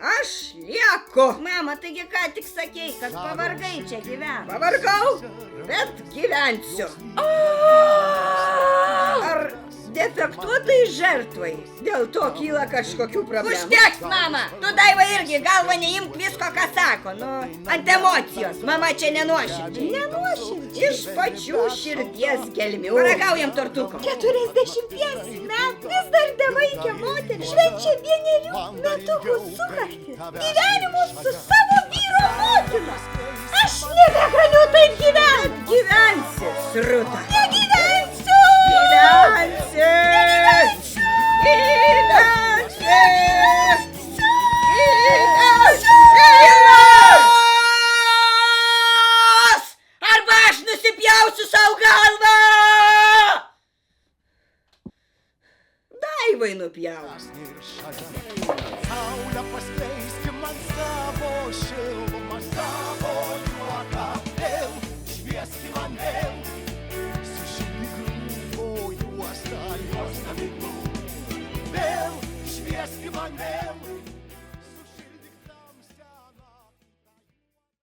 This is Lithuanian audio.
aš lieku. Mama, taigi ką tik sakei, kad pavargai čia gyventi. Pavargau, bet gyvensiu. Ar defektuotai žertvai dėl to kyla kažkokių problemų? Užteks, mama! Tu, Daiva, irgi galva neimk visko, ką sako. Nu, ant emocijos. Mama čia nenuoširdžiai. Nenuoširdžiai. Iš pačių širdies gelmių. Paragaujam tortuko. 40 metų vis dar bevaikė moteris švenčia 1 metukų sukaktį. Gyvenimus su savo vyro motina. Aš nebegaliu taip gyventi. Gyvensi, sruta. Negyvensiu. Gyvensi. Gyvensi. Arba aš nusipjausiu savo galvą! Daivai nupjaus. Saulę paskleiski man savo šilumą, savo juoką vėl, švieski man vėl, sušildyk rūko juostą, juostą vėl, švieski man vėl.